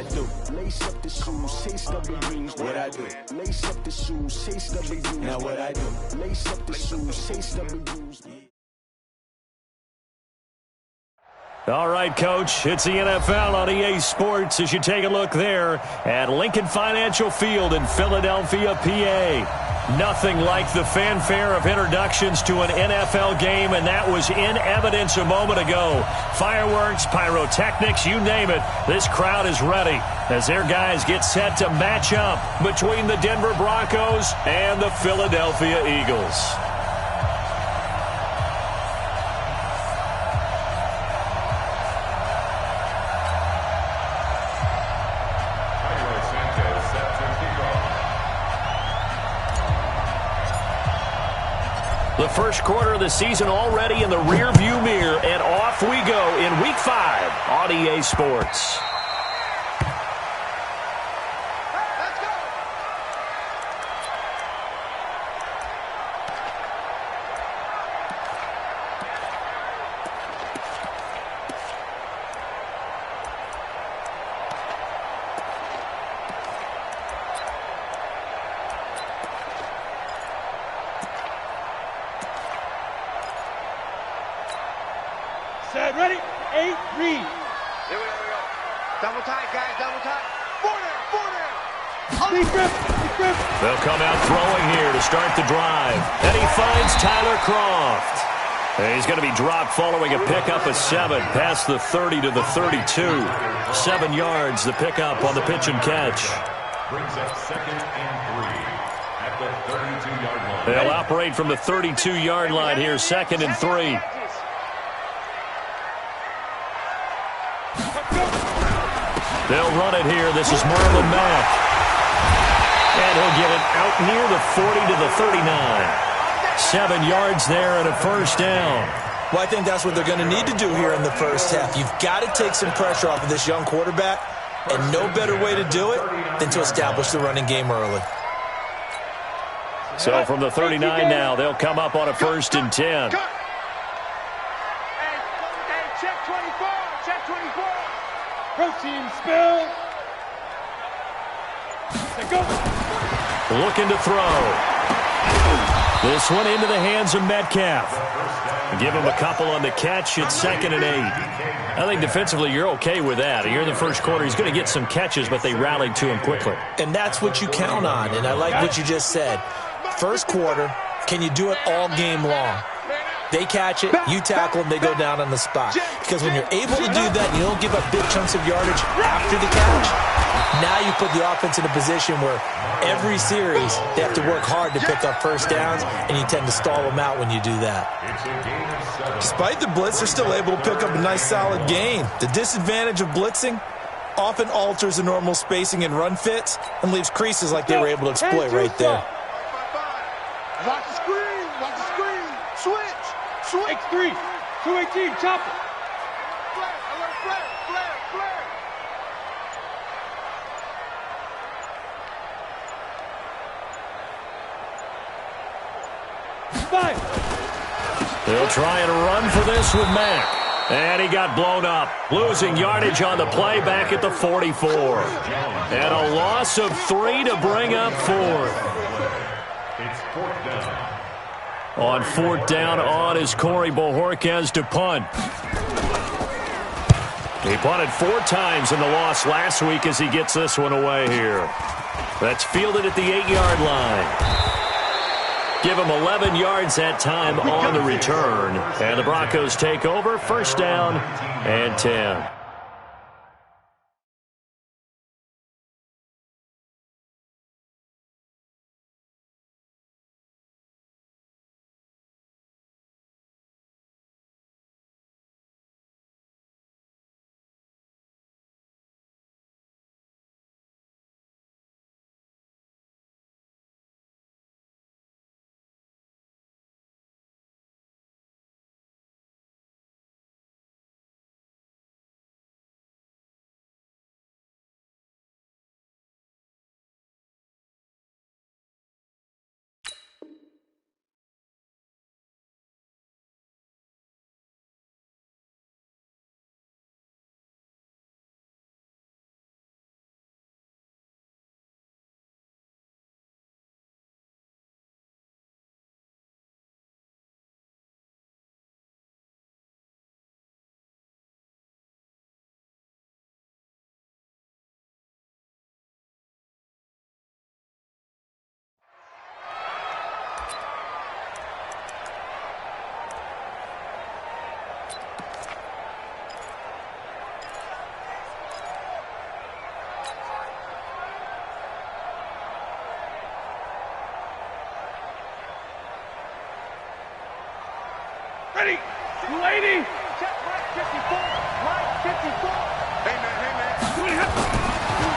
do? Lace up the shoes, chase double greens. What I do? Lace up the shoes, chase double greens. Now what I do? Lace up the shoes, chase double greens. All right, Coach, it's the NFL on EA Sports as you take a look there at Lincoln Financial Field in Philadelphia, PA. Nothing like the fanfare of introductions to an NFL game, and that was in evidence a moment ago. Fireworks, pyrotechnics, you name it. This crowd is ready as their guys get set to match up between the Denver Broncos and the Philadelphia Eagles. The first quarter of the season already in the rearview mirror, and off we go in Week 5 on EA Sports. Set, ready, 8, read. Here we go. Double tight, guys, double tight. Four down. They'll come out throwing here to start the drive. And he finds Tyler Croft. And he's going to be dropped following a pickup of 7 past the 30 to the 32. 7 yards, the pickup on the pitch and catch. Brings up 2nd and 3 at the 32-yard line. They'll operate from the 32-yard line here, 2nd and 3. They'll run it here. This is Marlon Mack. And he'll get it out near the 40 to the 39. 7 yards there and a first down. Well, I think that's what they're going to need to do here in the first half. You've got to take some pressure off of this young quarterback, and no better way to do it than to establish the running game early. So from the 39 now, they'll come up on a 1st and 10. Hey, check 24, check 24. Protein spill. Let go. Looking to throw. This one into the hands of Metcalf. Give him a couple on the catch. It's 2nd and 8. I think defensively you're okay with that. Here in the first quarter, he's going to get some catches, but they rallied to him quickly. And that's what you count on, and I like what you just said. First quarter, can you do it all game long? They catch it, you tackle them, they go down on the spot. Because when you're able to do that, you don't give up big chunks of yardage after the catch. Now you put the offense in a position where every series they have to work hard to pick up first downs, and you tend to stall them out when you do that. Despite the blitz, they're still able to pick up a nice solid gain. The disadvantage of blitzing often alters the normal spacing and run fits and leaves creases like they were able to exploit right there. Watch the screen, watch the screen. Switch. X3, 218, chopper. Flare, alert, flare. 5. They'll try and run for this with Mack. And he got blown up. Losing yardage on the play back at the 44. And a loss of 3 to bring up 4th. It's 4th down. On 4th down on is Corey Bojorquez to punt. He punted 4 times in the loss last week as he gets this one away here. That's fielded at the 8-yard line. Give him 11 yards that time on the return. And the Broncos take over, 1st down and 10. Ready. 280.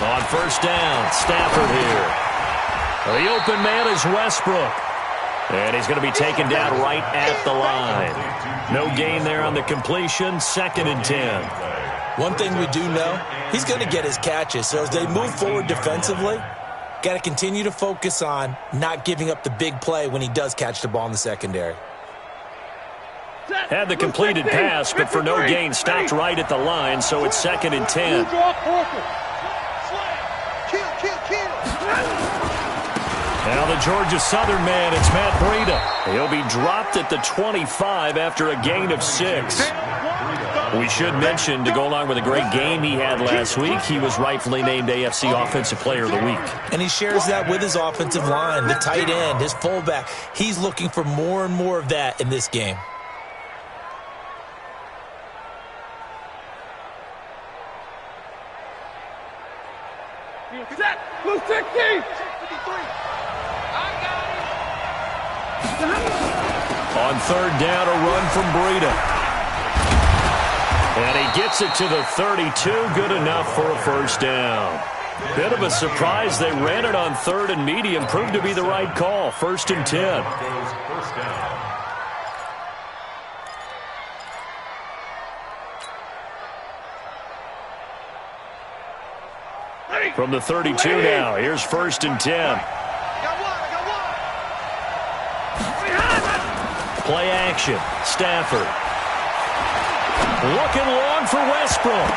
On first down, Stafford here. The open man is Westbrook. And he's going to be taken down right at the line. No gain there on the completion, 2nd and 10. One thing we do know, he's going to get his catches. So as they move forward defensively, got to continue to focus on not giving up the big play when he does catch the ball in the secondary. Had the completed pass, but for no gain, stopped right at the line, so it's 2nd and 10. Now the Georgia Southern man, it's Matt Breida. He'll be dropped at the 25 after a gain of 6. We should mention, to go along with a great game he had last week, he was rightfully named AFC Offensive Player of the Week. And he shares that with his offensive line, the tight end, his fullback. He's looking for more and more of that in this game. Set. Blue 60. On third down, a run from Breida. And he gets it to the 32, good enough for a first down. Bit of a surprise. They ran it on 3rd and medium. Proved to be the right call. 1st and 10. From the 32 now, here's 1st and 10. Play action, Stafford. Looking long for Westbrook.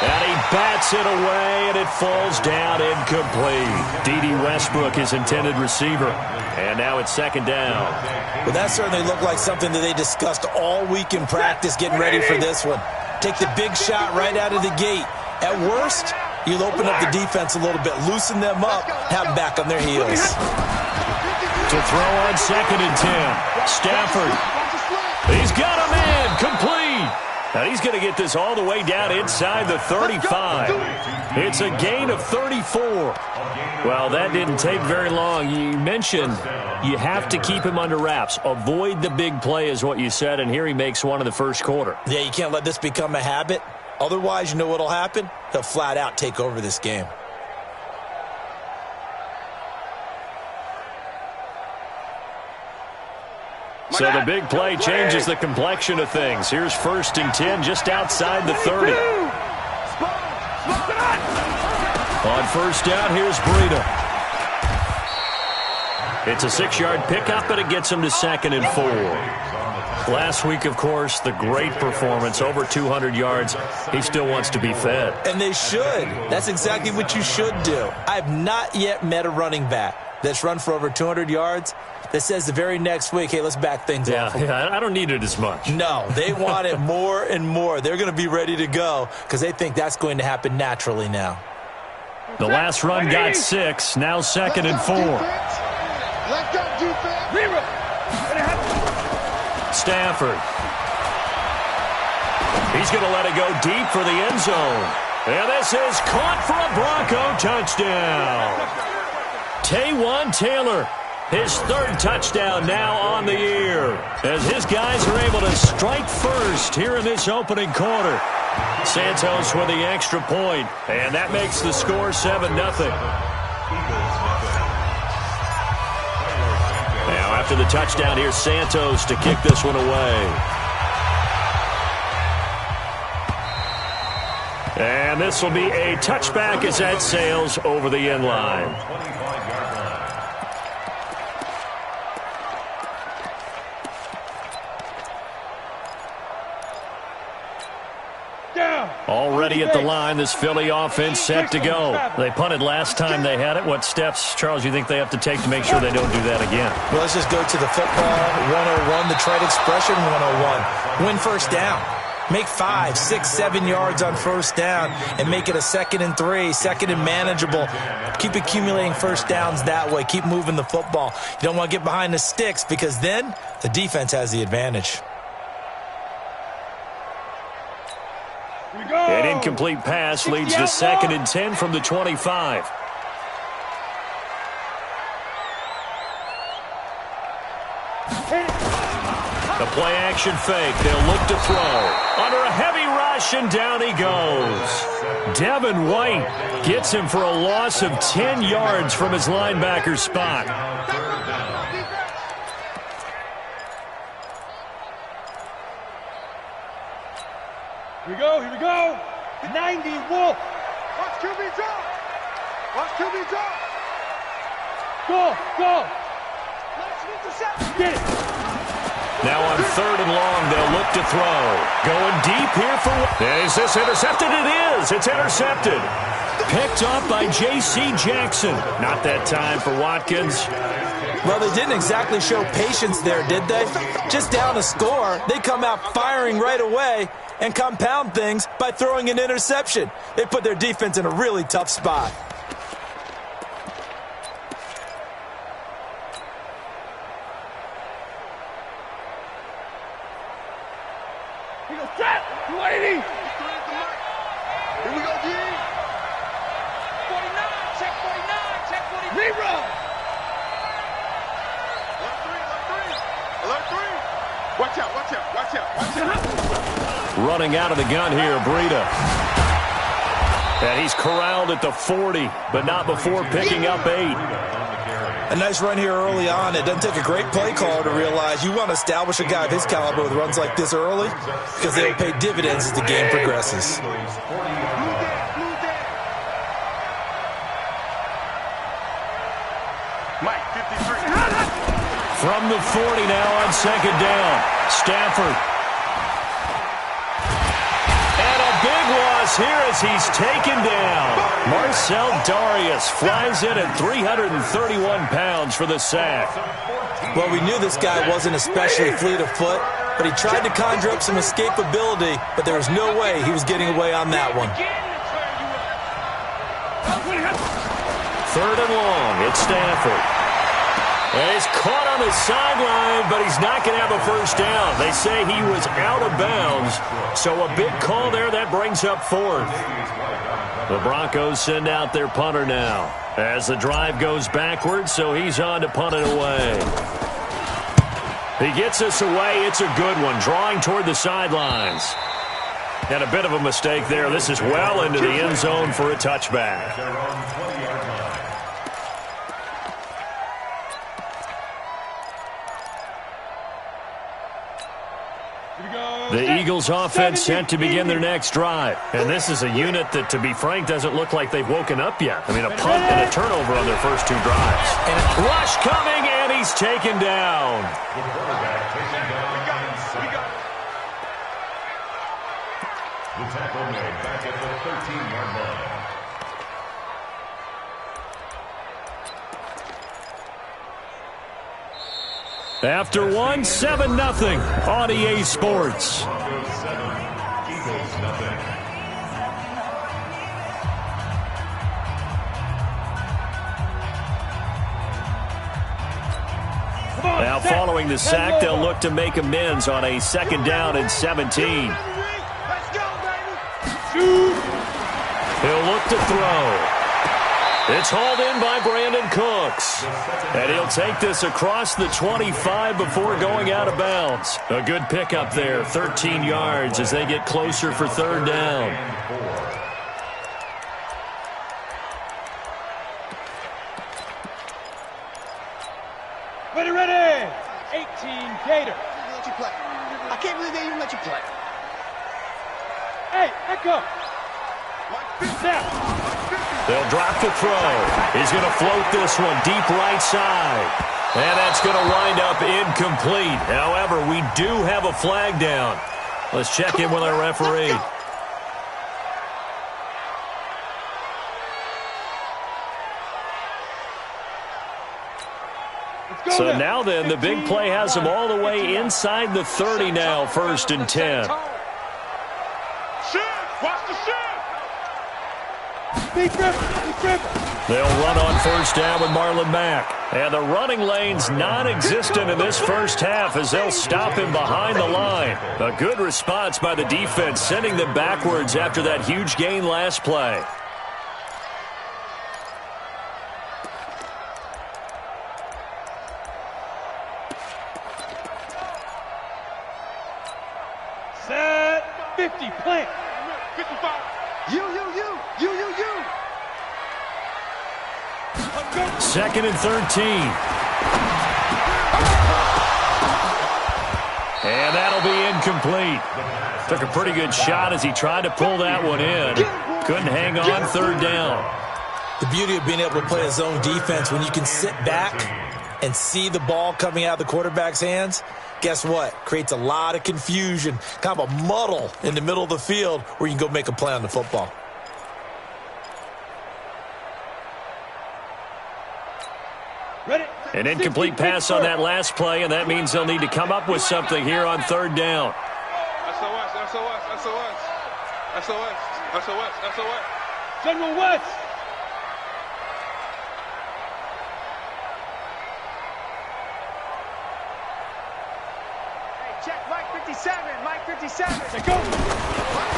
And he bats it away, and it falls down incomplete. D.D. Westbrook, his intended receiver. And now it's 2nd down. Well, that certainly looked like something that they discussed all week in practice, getting ready for this one. Take the big shot right out of the gate. At worst, you'll open up the defense a little bit, loosen them up, have them back on their heels. To throw on 2nd and 10. Stafford. He's got a man, complete. Now he's going to get this all the way down inside the 35. It's a gain of 34. Well, that didn't take very long. You mentioned you have to keep him under wraps. Avoid the big play is what you said, and here he makes one in the first quarter. Yeah, you can't let this become a habit. Otherwise, you know what'll happen? He'll flat out take over this game. So the big play changes the complexion of things. Here's 1st and 10 just outside the 30. On first down, here's Breida. It's a 6-yard pickup, and it gets him to 2nd and 4. Last week, of course, the great performance, over 200 yards. He still wants to be fed. And they should. That's exactly what you should do. I've not yet met a running back that's run for over 200 yards that says the very next week, hey, let's back things off. Yeah, I don't need it as much. No, they want it more and more. They're going to be ready to go because they think that's going to happen naturally now. The last run got 6, now 2nd and 4. Let go, defense. Stafford. He's going to let it go deep for the end zone. And this is caught for a Bronco touchdown. Taywan Taylor, his 3rd touchdown now on the year, as his guys are able to strike first here in this opening quarter. Santos with the extra point, and that makes the score 7-0. Now after the touchdown, here's Santos to kick this one away. And this will be a touchback as that sails over the end line. Already at the line, this Philly offense set to go. They punted last time they had it. What steps, Charles, you think they have to take to make sure they don't do that again? Well, let's just go to the football 101, the trite expression 101. Win first down. Make 5, 6, 7 yards on first down and make it a 2nd and 3, 2nd and manageable. Keep accumulating first downs that way. Keep moving the football. You don't want to get behind the sticks because then the defense has the advantage. An incomplete pass leads to 2nd and 10 from the 25. The play action fake. They'll look to throw. Under a heavy rush, and down he goes. Devin White gets him for a loss of 10 yards from his linebacker spot. Here we go, here we go. 90 Wolf. Watch QB drop. Watch QB drop. Go, go. Let's intercept. Get it. Now on 3rd and long, they'll look to throw. Going deep here for... Is this intercepted? It is. It's intercepted. Picked up by J.C. Jackson. Not that time for Watkins. Well, they didn't exactly show patience there, did they? Just down a score, they come out firing right away and compound things by throwing an interception. They put their defense in a really tough spot. Here we go, set. 280. Here we go, G. 49, check 49, check 49. Rerun. Alert 3. Watch out, watch out, watch out, watch out. Running out of the gun here, Breida. And he's corralled at the 40, but not before picking up 8. A nice run here early on. It doesn't take a great play caller to realize you want to establish a guy of his caliber with runs like this early because they'll pay dividends as the game progresses. Mike, 53. From the 40 now on 2nd down. Stafford. And a big loss here as he's taken down. Marcel Darius flies in at 331 pounds for the sack. Well, we knew this guy wasn't especially fleet of foot, but he tried to conjure up some escapability, but there was no way he was getting away on that one. 3rd and long, it's Stafford. And he's caught on the sideline, but he's not going to have a first down. They say he was out of bounds, so a big call there. That brings up 4th. The Broncos send out their punter now as the drive goes backwards, so he's on to punt it away. He gets us away. It's a good one, drawing toward the sidelines. And a bit of a mistake there. This is well into the end zone for a touchback. The Eagles offense set to begin their next drive. And this is a unit that, to be frank, doesn't look like they've woken up yet. I mean, a punt and a turnover on their first 2 drives. And a rush coming, and he's taken down. The quarterback taken down. The tackle made back at the 13-yard line. After 1, 7-0 on EA Sports. Broncos 7, Eagles nothing. Now following the sack, they'll look to make amends on a 2nd down and 17. Let's go, baby. He'll look to throw. It's hauled in by Brandon Cooks. And he'll take this across the 25 before going out of bounds. A good pickup there, 13 yards as they get closer for 3rd down. Ready, ready. 18 Gator. Let you play. I can't believe they even let you play. Hey, Echo. Snap. They'll drop the throw. He's going to float this one deep right side. And that's going to wind up incomplete. However, we do have a flag down. Let's check in with our referee. So now then, the big play has them all the way inside the 30 now, 1st and 10. Watch the shit. They'll run on 1st down with Marlon Mack. And the running lane's non-existent in this first half as they'll stop him behind the line. A good response by the defense, sending them backwards after that huge gain last play. 50, plant. 55. You. Second and 13. And that'll be incomplete. Took a pretty good shot as he tried to pull that one in. Couldn't hang on third down. The beauty of being able to play a zone defense, when you can sit back and see the ball coming out of the quarterback's hands, guess what? Creates a lot of confusion, kind of a muddle in the middle of the field where you can go make a play on the football. An incomplete pass on that last play, and that means they'll need to come up with something here on third down. SOS. General West. Hey, check Mike 57. Mike 57. They go.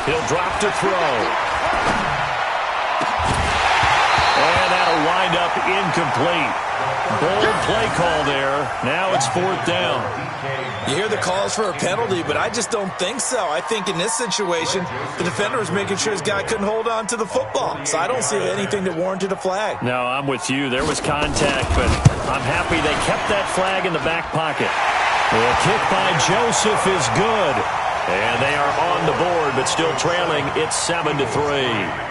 He'll drop to throw. And that'll wind up incomplete. Bold play call there. Now it's fourth down. You hear the calls for a penalty, but I just don't think so. I think in this situation, the defender was making sure his guy couldn't hold on to the football. So I don't see anything that warranted a flag. No, I'm with you. There was contact, but I'm happy they kept that flag in the back pocket. The kick by Joseph is good. And they are on the board, but still trailing. It's 7-3.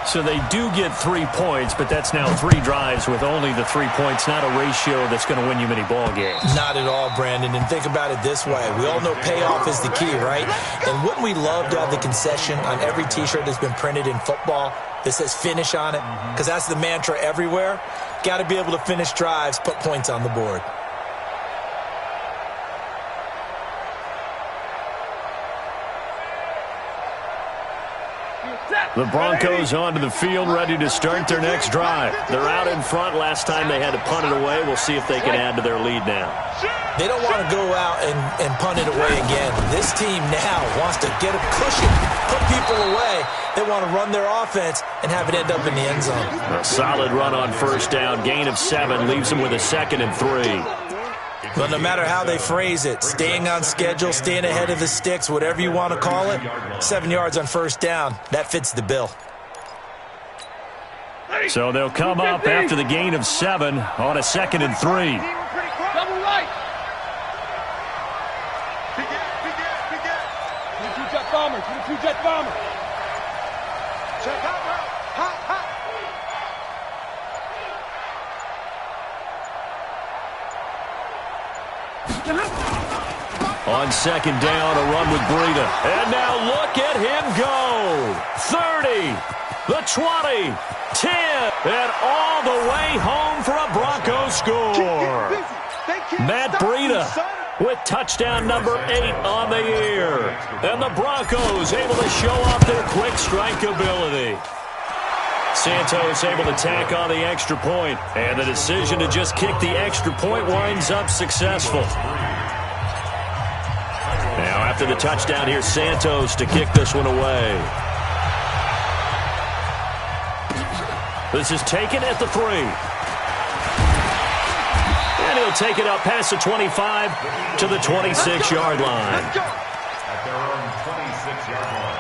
So they do get 3 points, but that's now 3 drives with only the 3 points, not a ratio that's going to win you many ball games. Not at all, Brandon. And think about it this way. We all know payoff is the key, right? And wouldn't we love to have the concession on every T-shirt that's been printed in football that says finish on it? Because that's the mantra everywhere. Got to be able to finish drives, put points on the board. The Broncos onto the field, ready to start their next drive. They're out in front. Last time they had to punt it away. We'll see if they can add to their lead now. They don't want to go out and punt it away again. This team now wants to get a cushion, put people away. They want to run their offense and have it end up in the end zone. A solid run on first down. Gain of 7 leaves them with a 2nd and 3. But no matter how they phrase it, staying on schedule, staying ahead of the sticks, whatever you want to call it, 7 yards on first down, that fits the bill. So they'll come up after the gain of 7 on a 2nd and 3. Double right. Two-jet bomber. Check out route. Hot. On second down, a run with Breida. And now look at him go. 30, the 20, 10, and all the way home for a Broncos score. Matt Breida with touchdown number 8 on the year. And the Broncos able to show off their quick strike ability. Santos able to tack on the extra point, and the decision to just kick the extra point winds up successful. Now after the touchdown, here's Santos to kick this one away. This is taken at the 3. And he'll take it up past the 25 to the 26-yard line. At their own 26-yard line.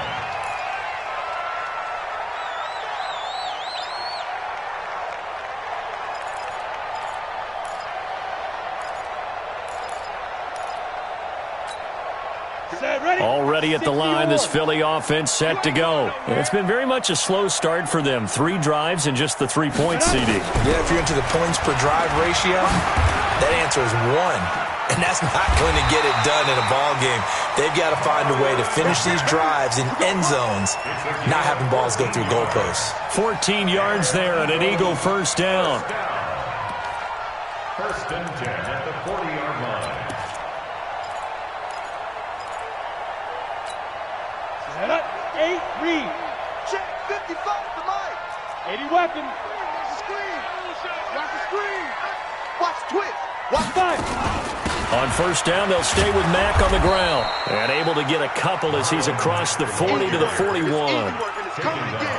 Already at the line, this Philly offense set to go. And it's been very much a slow start for them. 3 drives and just the 3-point CD. Yeah, if you're into the points per drive ratio, that answer is 1. And that's not going to get it done in a ball game. They've got to find a way to finish these drives in end zones, not having balls go through goalposts. 14 yards there and an Eagle first down. First and 10 at the 40-yard line. Set up. 8, read. Check 55 to Mike. 80 weapon. Watch the screen. Watch the screen. Watch twist. Watch 5. On first down, they'll stay with Mack on the ground. And able to get a couple as he's across the 40 to the 41.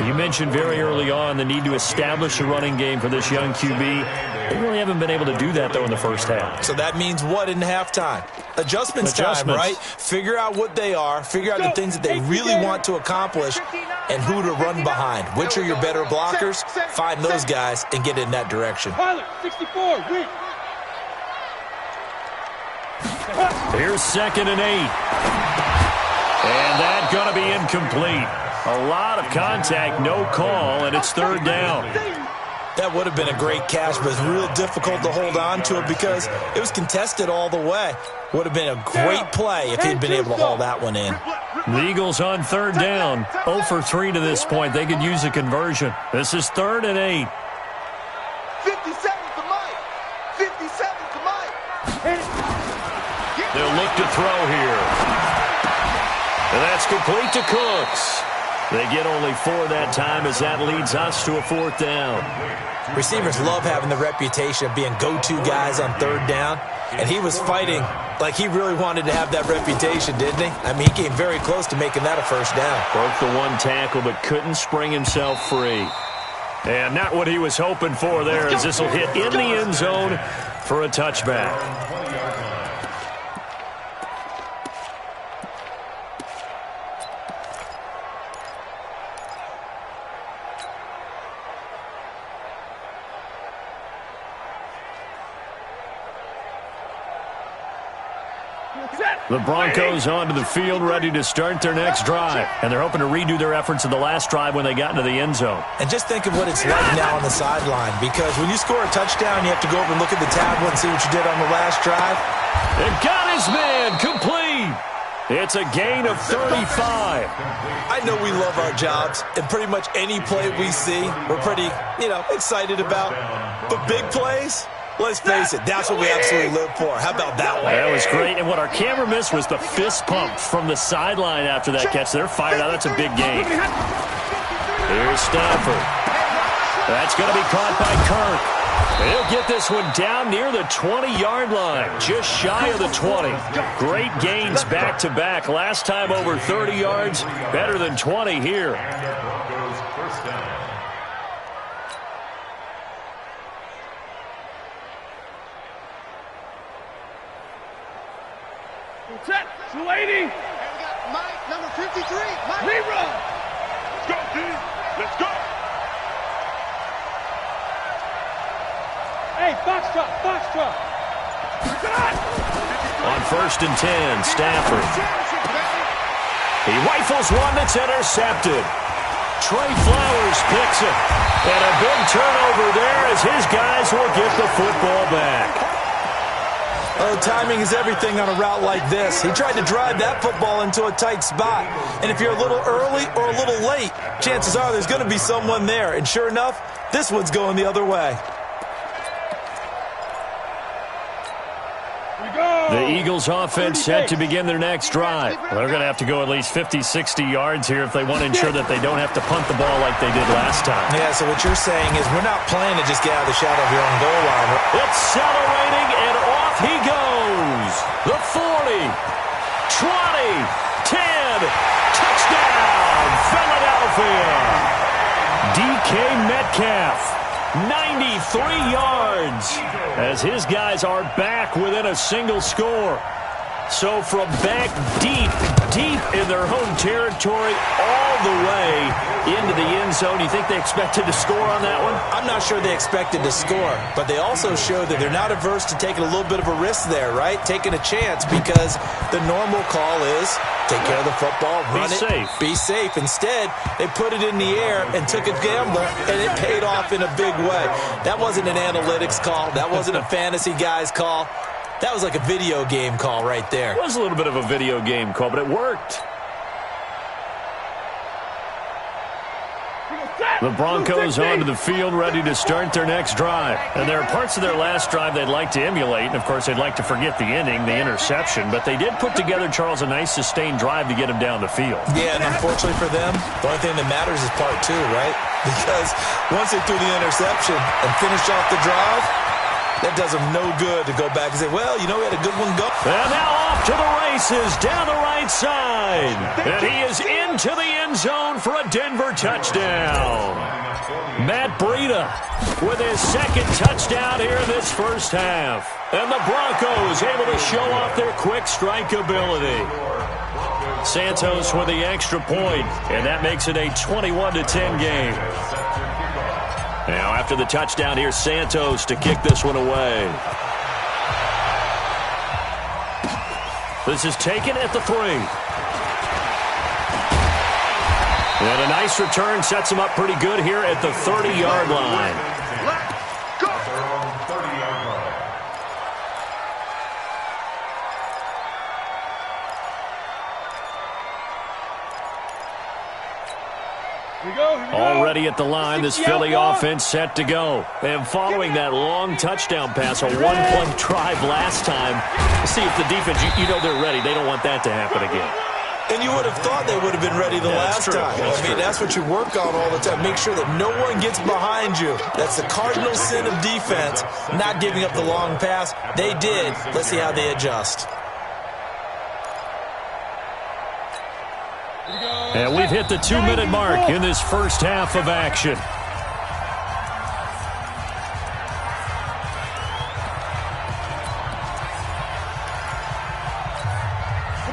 You mentioned very early on the need to establish a running game for this young QB. They really haven't been able to do that, though, in the first half. So that means what in halftime? Adjustments time, right? Figure out what they are, figure out the things that they really want to accomplish, and who to run behind. Which are your better blockers? Find those guys and get in that direction. Pilot, 64, win. Here's 2nd and 8. And that's going to be incomplete. A lot of contact, no call, and it's 3rd down. That would have been a great catch, but it's real difficult to hold on to it because it was contested all the way. Would have been a great play if he'd been able to haul that one in. The Eagles on 3rd down. 0 for 3 to this point. They could use a conversion. This is 3rd and 8. 57 to Mike. 57 to Mike. They'll look to throw here. And that's complete to Cooks. They get only 4 that time as that leads us to a 4th down. Receivers love having the reputation of being go-to guys on 3rd down, and he was fighting like he really wanted to have that reputation, didn't he? I mean, he came very close to making that a 1st down. Broke the 1 tackle but couldn't spring himself free. And not what he was hoping for there, as this will hit in the end zone for a touchback. The Broncos onto the field, ready to start their next drive. And they're hoping to redo their efforts in the last drive when they got into the end zone. And just think of what it's like now on the sideline, because when you score a touchdown, you have to go over and look at the tablet and see what you did on the last drive. And got his man complete. It's a gain of 35. I know we love our jobs, and pretty much any play we see, we're pretty, excited about. But big plays, let's face it, that's what we absolutely live for. How about that one? That was great. And what our camera missed was the fist pump from the sideline after that catch. They're fired out. That's a big game. Here's Stafford. That's going to be caught by Kirk. He'll get this one down near the 20-yard line, just shy of the 20. Great gains back-to-back. Last time over 30 yards, better than 20 here. Set, 280. And we got Mike, number 53. Mike. Rerun. Let's go, team. Let's go. Hey, box truck. On 1st and 10, Stafford. He rifles one that's intercepted. Trey Flowers picks it. And a big turnover there as his guys will get the football back. Oh, timing is everything on a route like this. He tried to drive that football into a tight spot. And if you're a little early or a little late, chances are there's going to be someone there. And sure enough, this one's going the other way. The Eagles offense set to begin their next drive. They're going to have to go at least 50, 60 yards here if they want to ensure that they don't have to punt the ball like they did last time. Yeah, so what you're saying is we're not playing to just get out of the shadow of your own goal line. Accelerating, and off he goes. The 40, 20, 10, touchdown, Philadelphia. DK Metcalf, 93 yards, as his guys are back within a single score. So from back deep in their home territory all the way into the end zone, you think they expected to score on that one? I'm not sure they expected to score, but they also showed that they're not averse to taking a little bit of a risk there, right? Taking a chance, because the normal call is take care of the football, run it, be safe. Instead, they put it in the air and took a gamble, and it paid off in a big way. That wasn't an analytics call. That wasn't a fantasy guy's call. That was like a video game call right there. It was a little bit of a video game call, but it worked. The Broncos onto the field, ready to start their next drive. And there are parts of their last drive they'd like to emulate, and of course they'd like to forget the ending, the interception. But they did put together, Charles, a nice sustained drive to get him down the field. Yeah, and unfortunately for them, the only thing that matters is part 2, right? Because once they threw the interception and finished off the drive, That does him no good to go back and say, well, you know, we had a good one go. And now off to the races down the right side. And he is into the end zone for a Denver touchdown. Matt Breida with his second touchdown here in this first half. And the Broncos able to show off their quick strike ability. Santos with the extra point, and that makes it a 21-10 game. Now after the touchdown, here's Santos to kick this one away. This is taken at the 3. And a nice return sets him up pretty good here at the 30-yard line. Let's go. Already at the line, this Philly offense set to go. And following that long touchdown pass, a one-play drive last time, see if the defense, you know they're ready. They don't want that to happen again. And you would have thought they would have been ready the last time. That's what you work on all the time. Make sure that no one gets behind you. That's the cardinal sin of defense, not giving up the long pass. They did. Let's see how they adjust. And we've hit the 2-minute mark in this first half of action.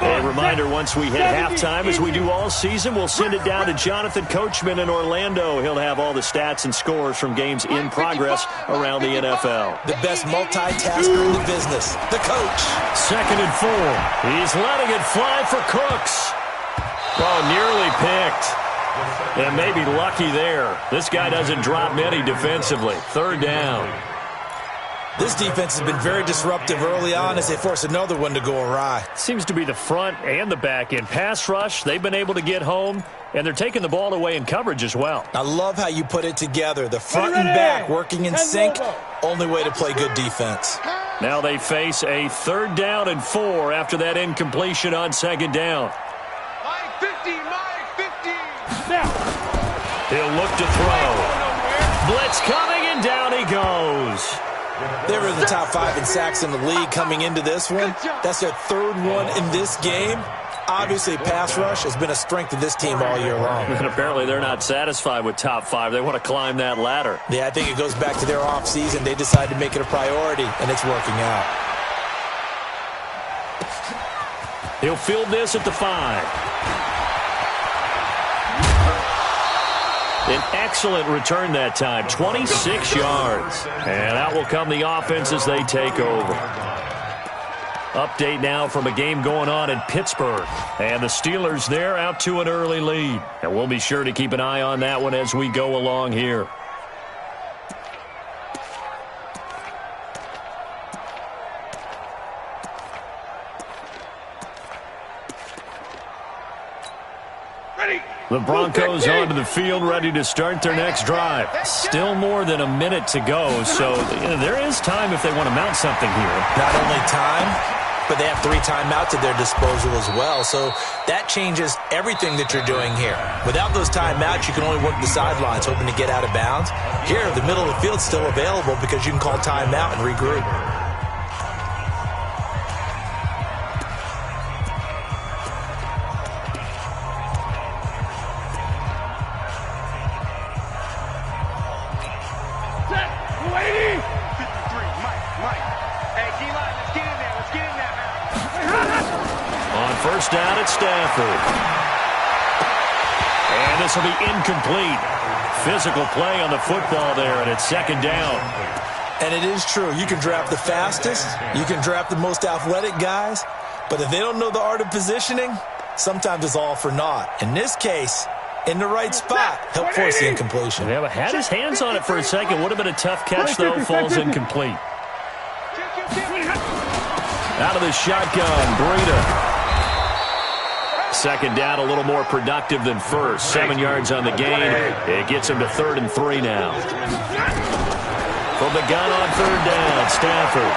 A reminder, once we hit halftime, as we do all season, we'll send it down to Jonathan Coachman in Orlando. He'll have all the stats and scores from games in progress around the NFL. The best multitasker in the business, the coach. 2nd and 4. He's letting it fly for Cooks. Oh, nearly picked. And maybe lucky there. This guy doesn't drop many defensively. 3rd down. This defense has been very disruptive early on as they force another one to go awry. Seems to be the front and the back end. Pass rush, they've been able to get home, and they're taking the ball away in coverage as well. I love how you put it together. The front and back working in sync. Only way to play good defense. Now they face a 3rd down and 4 after that incompletion on 2nd down. He'll look to throw. Blitz coming, and down he goes. They were in the top 5 in sacks in the league coming into this one. That's their 3rd one in this game. Obviously, pass rush has been a strength of this team all year long. And apparently they're not satisfied with top 5. They want to climb that ladder. Yeah, I think it goes back to their offseason. They decided to make it a priority, and it's working out. He'll field this at the 5. An excellent return that time, 26 yards. And out will come the offense as they take over. Update now from a game going on in Pittsburgh. And the Steelers there out to an early lead. And we'll be sure to keep an eye on that one as we go along here. The Broncos onto the field, ready to start their next drive. Still more than a minute to go, so there is time if they want to mount something here. Not only time, but they have 3 timeouts at their disposal as well, so that changes everything that you're doing here. Without those timeouts, you can only work the sidelines, hoping to get out of bounds. Here, the middle of the field's still available because you can call timeout and regroup. First down at Stafford. And this will be incomplete. Physical play on the football there, and it's 2nd down. And it is true. You can draft the fastest. You can draft the most athletic guys. But if they don't know the art of positioning, sometimes it's all for naught. In this case, in the right spot, help force the incompletion. Yeah, but had his hands on it for a second. Would have been a tough catch, though. Falls incomplete. Out of the shotgun, Breida. 2nd down, a little more productive than first. 7 yards on the gain. It gets him to 3rd and 3 now. From the gun on 3rd down, Stafford.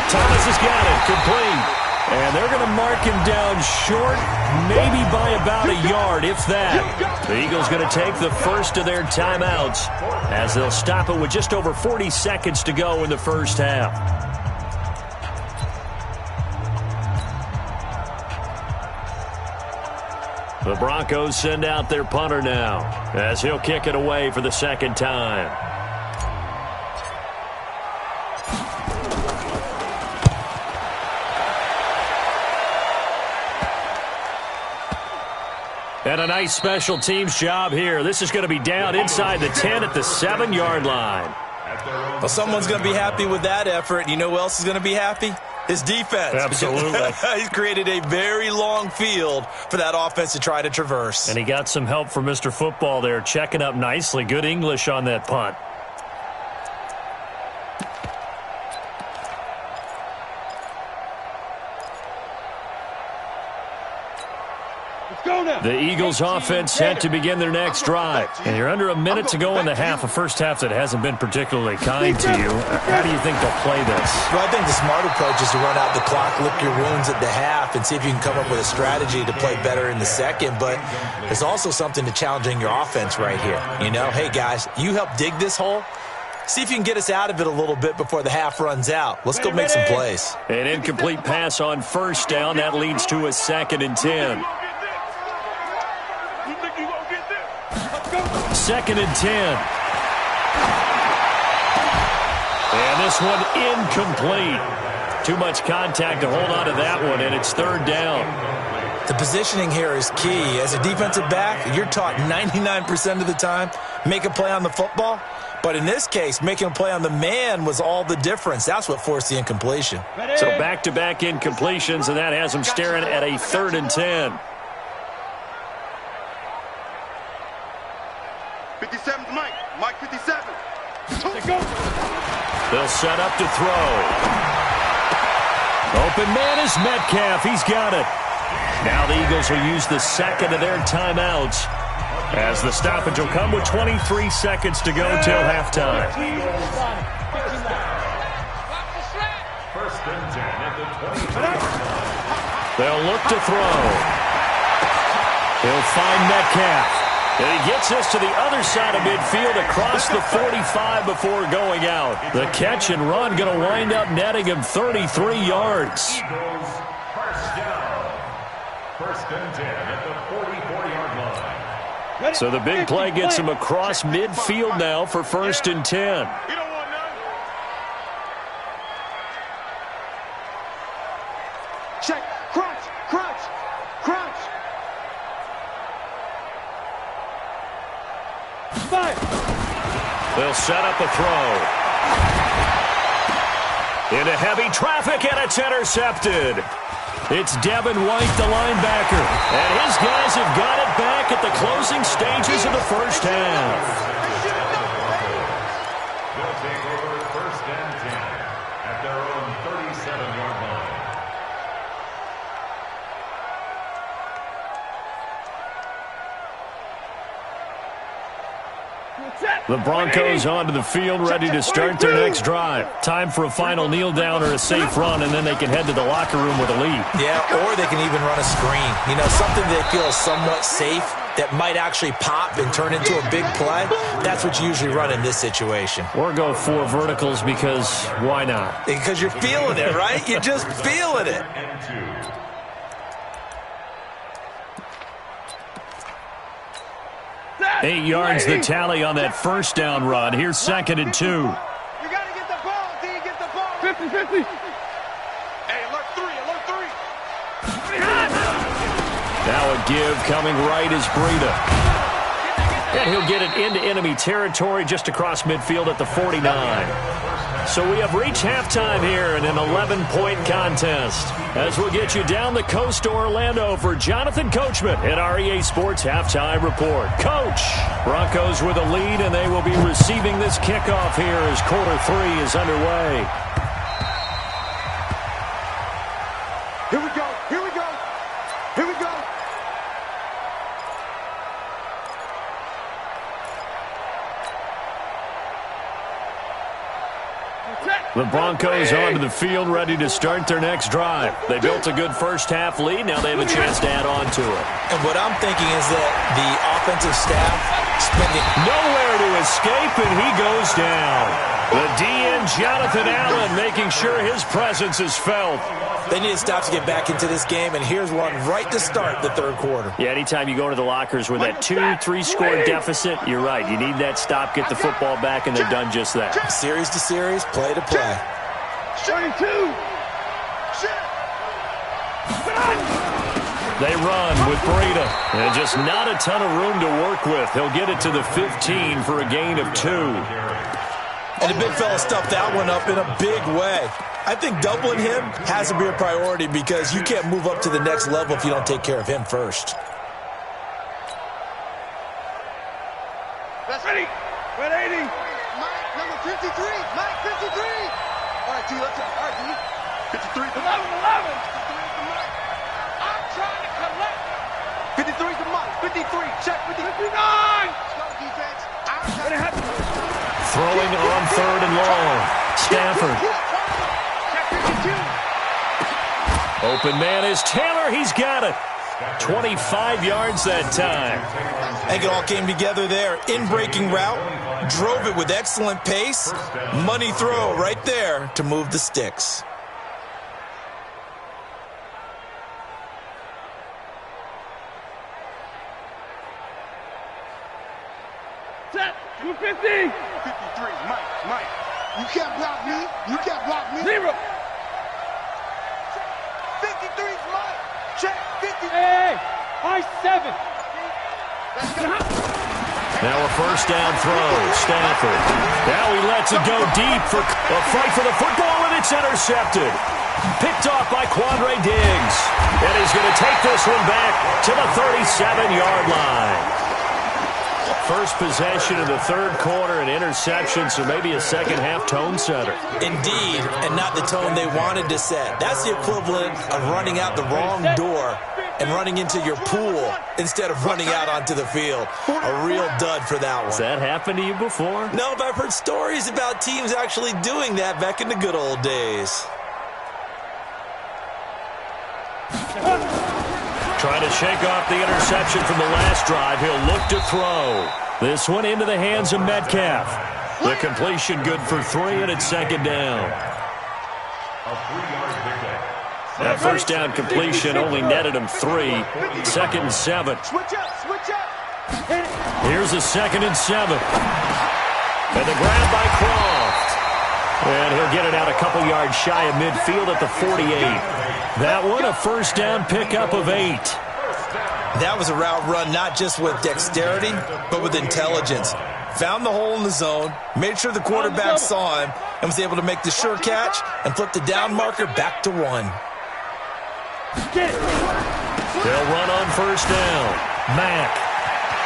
Thomas has got it, complete. And they're going to mark him down short, maybe by about a yard, if that. The Eagles going to take the first of their timeouts as they'll stop it with just over 40 seconds to go in the first half. The Broncos send out their punter now as he'll kick it away for the second time. And a nice special teams job here. This is going to be down inside the 10 at the 7-yard line. Well, someone's going to be happy with that effort. You know who else is going to be happy? His defense. Absolutely. He's created a very long field for that offense to try to traverse. And he got some help from Mr. Football there, checking up nicely. Good English on that punt. The Eagles offense set to begin their next drive. And you're under a minute to go in the half, a first half that hasn't been particularly kind to you. How do you think they'll play this? Well, I think the smart approach is to run out the clock, lick your wounds at the half, and see if you can come up with a strategy to play better in the second. But there's also something to challenging your offense right here. You know, hey, guys, you help dig this hole. See if you can get us out of it a little bit before the half runs out. Let's go make some plays. An incomplete pass on first down. That leads to a 2nd and 10. 2nd and 10. And this one incomplete. Too much contact to hold on to that one, and it's 3rd down. The positioning here is key. As a defensive back, you're taught 99% of the time, make a play on the football. But in this case, making a play on the man was all the difference. That's what forced the incompletion. So back-to-back incompletions, and that has him staring at a 3rd and 10. 57's Mike. Mike 57. They'll set up to throw. Open man is Metcalf. He's got it. Now the Eagles will use the second of their timeouts as the stoppage will come with 23 seconds to go till halftime. First and 10 at the 20. They'll look to throw. He'll find Metcalf. And he gets us to the other side of midfield across the 45 before going out. The catch and run going to wind up netting him 33 yards. Eagles, first down. First and 10 at the 44-yard line. So the big play gets him across midfield now for 1st and 10. Check. Crunch. Crunch. Crunch. 5. They'll set up a throw. Into heavy traffic, and it's intercepted. It's Devin White, the linebacker. And his guys have got it back at the closing stages of the first half. They'll take over 1st and 10 at their own 37-yard line. The Broncos onto the field, ready to start their next drive. Time for a final kneel down or a safe run, and then they can head to the locker room with a lead. Yeah, or they can even run a screen. You know, something they feel is somewhat safe that might actually pop and turn into a big play. That's what you usually run in this situation. Or go 4 verticals because why not? Because you're feeling it, right? You're just feeling it. And 2. 8 yards the tally on that first down run. Here's 2nd and 2. You got to get the ball. D, get the ball. 50-50. Hey, alert 3, alert 3. Now a give coming right is Breida. And he'll get it into enemy territory just across midfield at the 49. So we have reached halftime here in an 11-point contest. As we'll get you down the coast to Orlando for Jonathan Coachman at our EA Sports Halftime Report. Coach, Broncos with a lead, and they will be receiving this kickoff here as quarter 3 is underway. Here we go. Here we go. Here we go. Check. The Broncos onto the field, ready to start their next drive. They built a good first-half lead. Now they have a chance to add on to it. And what I'm thinking is that the offensive staff spending nowhere to escape, and he goes down. The DN, Jonathan Allen, making sure his presence is felt. They need to stop to get back into this game, and here's one right to start the third quarter. Yeah, anytime you go to the lockers with that 2-3-score deficit, you're right. You need that stop, get the football back, and they've done just that. Series to series, play to play. They run with Breida, and just not a ton of room to work with. He'll get it to the 15 for a gain of 2. And the big fella stuffed that one up in a big way. I think doubling him has to be a priority because you can't move up to the next level if you don't take care of him first. That's ready. 180. Mike, number 53. Mike, 53. All right, D, let's go. All right, D. 11. 53. 53 I'm trying to collect. 53 to Mike. 53. Check 53. 59. Go defense. Throwing on third and long. Stafford. Open man is Taylor. He's got it. 25 yards that time. I think it all came together there. In-breaking route. Drove it with excellent pace. Money throw right there to move the sticks. Set. 250. 53. Mike. You can't block me. You can't block me. 0. 53's Mike. Check. 50. Hey. High 7. Now a first down throw. Stafford. Now he lets it go deep for a fight for the football, and it's intercepted. Picked off by Quandre Diggs. And he's going to take this one back to the 37-yard line. First possession of the third quarter, an interception, so maybe a second-half tone setter. Indeed, and not the tone they wanted to set. That's the equivalent of running out the wrong door and running into your pool instead of running out onto the field. A real dud for that one. Has that happened to you before? No, but I've heard stories about teams actually doing that back in the good old days. Trying to shake off the interception from the last drive. He'll look to throw. This one into the hands of Metcalf. The completion good for 3, and it's second down. That first down completion only netted him 3. 2nd and 7. Switch up. Here's a 2nd and 7. And the grab by Croft. And he'll get it out a couple yards shy of midfield at the 48. That one, a first down pickup of 8. That was a route run not just with dexterity, but with intelligence. Found the hole in the zone, made sure the quarterback saw him, and was able to make the sure catch and flip the down marker back to 1. They'll run on first down. Mack.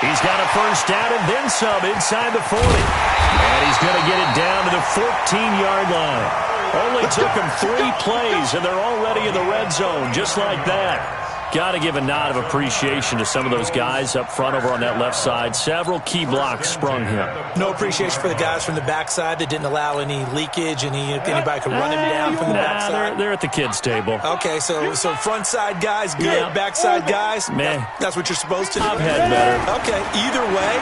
He's got a first down and then some inside the 40. And he's going to get it down to the 14-yard line. Only took him 3 plays, and they're already in the red zone, just like that. Got to give a nod of appreciation to some of those guys up front over on that left side. Several key blocks sprung him. No appreciation for the guys from the backside that didn't allow any leakage, anybody could run him down from the backside. They're at the kids' table. Okay, so front side guys, good. Yeah. Backside guys, man, that's what you're supposed to do. I've had better. Okay, either way,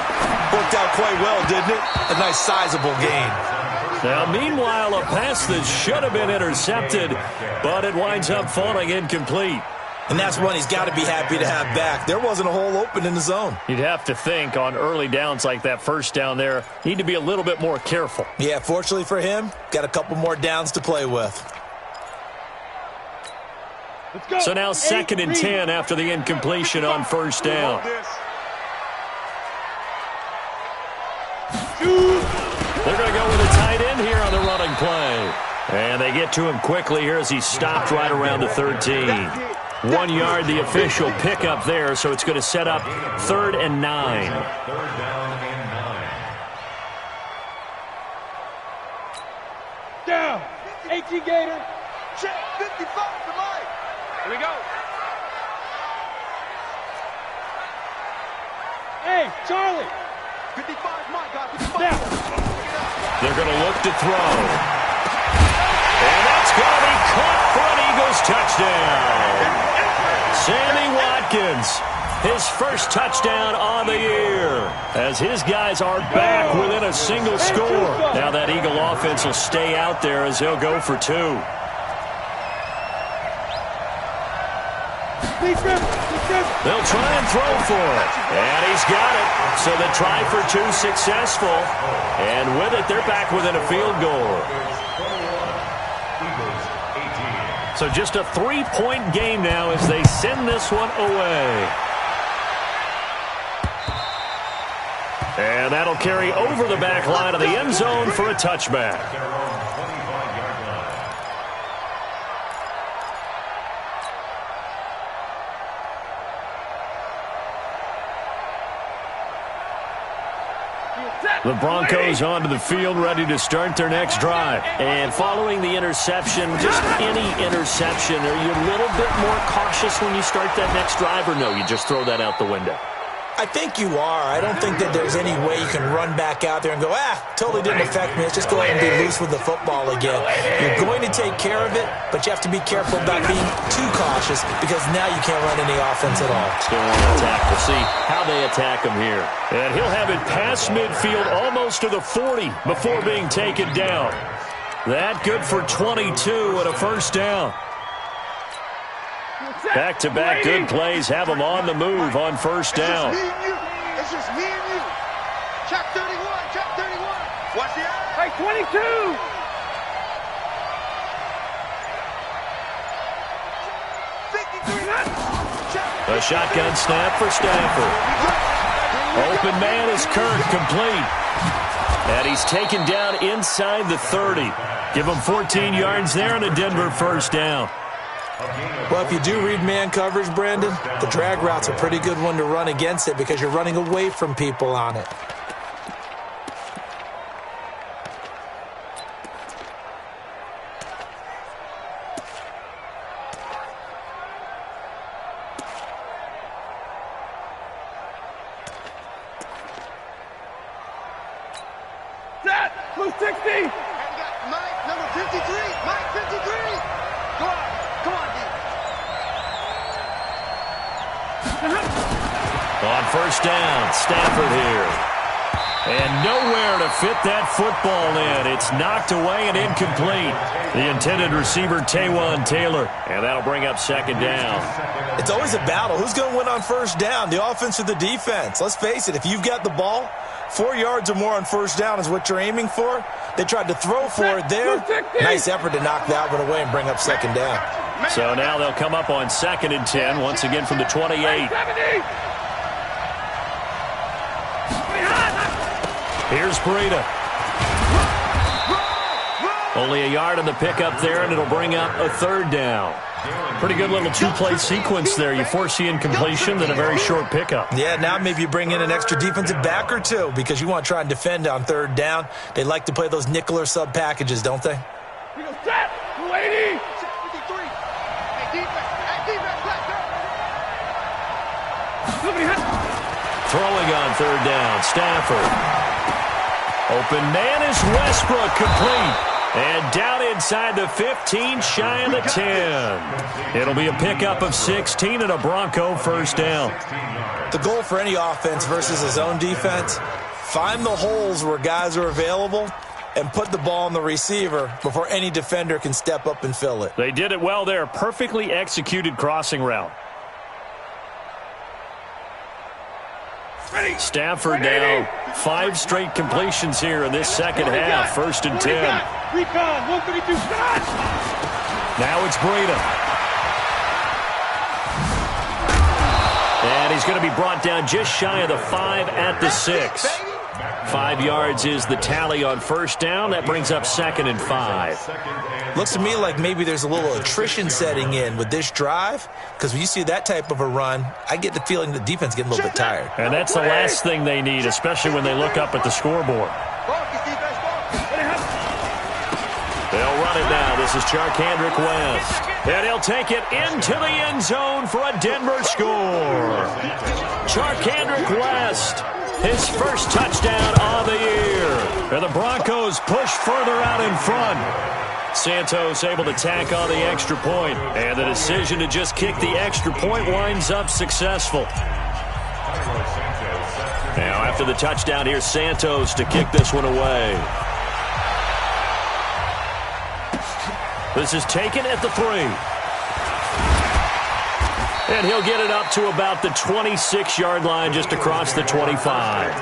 worked out quite well, didn't it? A nice sizable gain. Now, meanwhile, a pass that should have been intercepted, but it winds up falling incomplete. And that's one he's got to be happy to have back. There wasn't a hole open in the zone. You'd have to think on early downs like that first down there, need to be a little bit more careful. Yeah, fortunately for him, got a couple more downs to play with. Let's go. So now 2nd and 10 after the incompletion on first down. They're going to go with a tight end here on the running play. And they get to him quickly here as he stopped right around the 13. 1 yard, the official pickup there, so it's going to set up 3rd and 9. Down. 18 Gator. Check. 55 to Mike. Here we go. Hey, Charlie. 55 Mike. Got 55. Now. They're going to look to throw. caught for an Eagles touchdown. Sammy Watkins, his first touchdown on the year, as his guys are back within a single score. Now that Eagle offense will stay out there as they'll go for 2. They'll try and throw for it. And he's got it. So the try for 2 successful. And with it, they're back within a field goal. So just a 3-point game now as they send this one away. And that'll carry over the back line of the end zone for a touchback. The Broncos onto the field, ready to start their next drive. And following the interception, just any interception, are you a little bit more cautious when you start that next drive, or no, you just throw that out the window? I think you are. I don't think that there's any way you can run back out there and go, totally didn't affect me. Let's just go ahead and be loose with the football again. You're going to take care of it, but you have to be careful about being too cautious because now you can't run any offense at all. Still want to attack. We'll see how they attack him here. And he'll have it past midfield almost to the 40 before being taken down. That good for 22 and a first down. Back-to-back good plays have them on the move on first down. It's just me and you. Check 31, check 31. Watch the eye. Hey, 22. A shotgun snap for Stafford. Open man is Kirk, complete. And he's taken down inside the 30. Give him 14 yards there and a Denver first down. Well, if you do read man coverage, Brandon, the drag route's a pretty good one to run against it because you're running away from people on it. Set. Blue 60. And you got Mike, number 53. Mike, 53. Go on. Come on, D. On first down, Stafford here. And nowhere to fit that football in. It's knocked away and incomplete. The intended receiver, Taywan Taylor. And that'll bring up second down. It's always a battle. Who's going to win on first down, the offense or the defense? Let's face it, if you've got the ball, 4 yards or more on first down is what you're aiming for. They tried to throw for it there. Nice effort to knock that one away and bring up second down. So now they'll come up on 2nd and 10, once again from the 28. Here's Breida. Only a yard on the pickup there, and it'll bring up a third down. Pretty good little two-play sequence there. You force the incompletion, then a very short pickup. Yeah, now maybe you bring in an extra defensive back or two because you want to try and defend on third down. They like to play those nickel or sub packages, don't they? Set. 280. 53. Hey, defense. Hey, defense. Let's go. Throwing on third down, Stafford. Open man is Westbrook, complete. And down inside the 15, shy of the 10. It'll be a pickup of 16 and a Bronco first down. The goal for any offense versus his own defense, find the holes where guys are available and put the ball on the receiver before any defender can step up and fill it. They did it well there. Perfectly executed crossing route. Stafford now 5 straight completions here in this second half. 1st and 10. Recon, 132 shot. Now it's Breida. And he's going to be brought down just shy of the 5 at the 6. 5 yards is the tally on first down. That brings up 2nd and 5. Looks to me like maybe there's a little attrition setting in with this drive because when you see that type of a run, I get the feeling the defense getting a little bit tired. And that's the last thing they need, especially when they look up at the scoreboard. They'll run it now. This is Charkandrick West. And he'll take it into the end zone for a Denver score. Charkandrick West, his first touchdown of the year. And the Broncos push further out in front. Santos able to tack on the extra point, and the decision to just kick the extra point winds up successful. Now after the touchdown, here's Santos to kick this one away. This is taken at the 3. And he'll get it up to about the 26-yard line, just across the 25.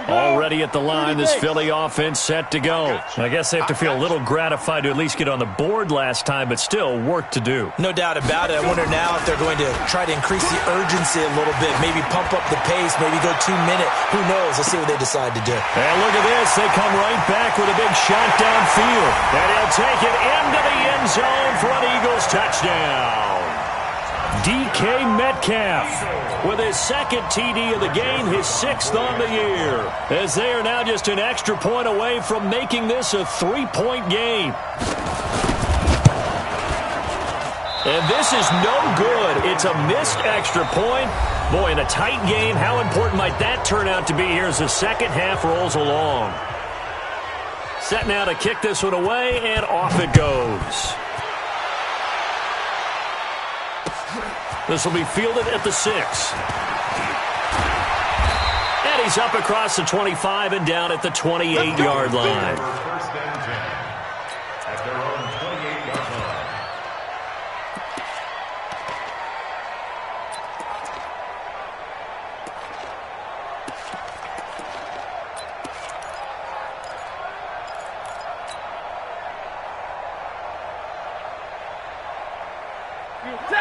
Already at the line, this Philly offense set to go. I guess they have to feel a little gratified to at least get on the board last time, but still work to do. No doubt about it. I wonder now if they're going to try to increase the urgency a little bit, maybe pump up the pace, maybe go 2-minute. Who knows? Let's see what they decide to do. And look at this. They come right back with a big shot downfield. And he'll take it into the end zone for an Eagles touchdown. DK Metcalf with his second TD of the game, his 6th on the year, as they are now just an extra point away from making this a 3-point game. And this is no good. It's a missed extra point. Boy, in a tight game, how important might that turn out to be here as the second half rolls along. Set now to kick this one away, and off it goes. This will be fielded at the 6. And he's up across the 25 and down at the 28-yard line. First and 10 at their own 28-yard line.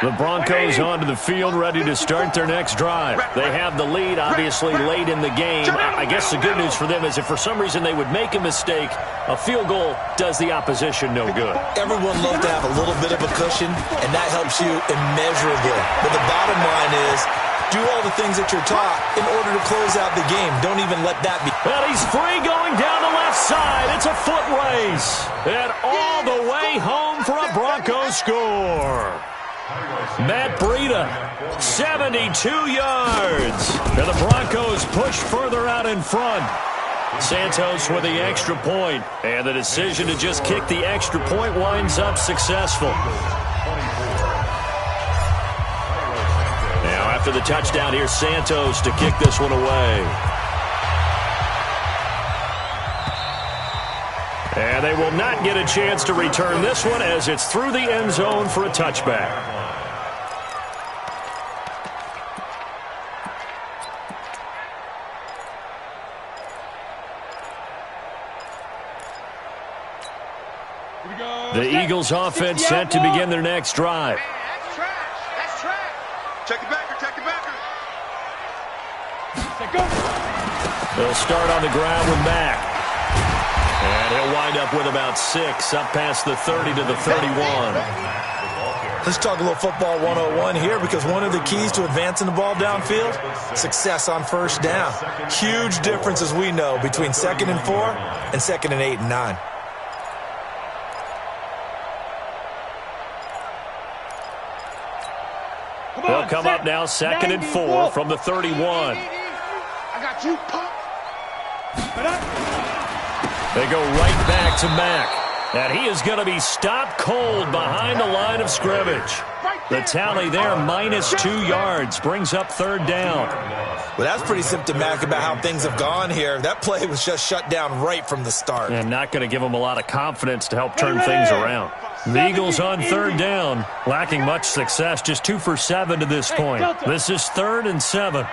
The Broncos onto the field, ready to start their next drive. They have the lead, obviously, late in the game. I guess the good news for them is if for some reason they would make a mistake, a field goal does the opposition no good. Everyone loves to have a little bit of a cushion, and that helps you immeasurably. But the bottom line is, do all the things that you're taught in order to close out the game. Don't even let that be. And he's free going down the left side. It's a foot race. And all the way home for a Broncos score. Matt Breida, 72 yards. And the Broncos push further out in front. Santos with the extra point. And the decision to just kick the extra point winds up successful. Now after the touchdown, here's Santos to kick this one away. And they will not get a chance to return this one as it's through the end zone for a touchback. The Eagles offense set to begin their next drive. That's trash. That's trash. Check it backer. Check it backer. They'll start on the ground with Mack. And he'll wind up with about 6, up past the 30 to the 31. Let's talk a little football 101 here, because one of the keys to advancing the ball downfield, success on first down. Huge difference, as we know, between 2nd and 4 and 2nd and 8 and 9. They'll come up now 2nd and 4 from the 31. I got you, punk. They go right back to Mack. And he is going to be stopped cold behind the line of scrimmage. The tally there, -2 yards, brings up 3rd down. Well, that's pretty symptomatic about how things have gone here. That play was just shut down right from the start. And not going to give them a lot of confidence to help turn things around. The Eagles on 3rd down, lacking much success, just 2 for 7 to this point. This is 3rd and 7.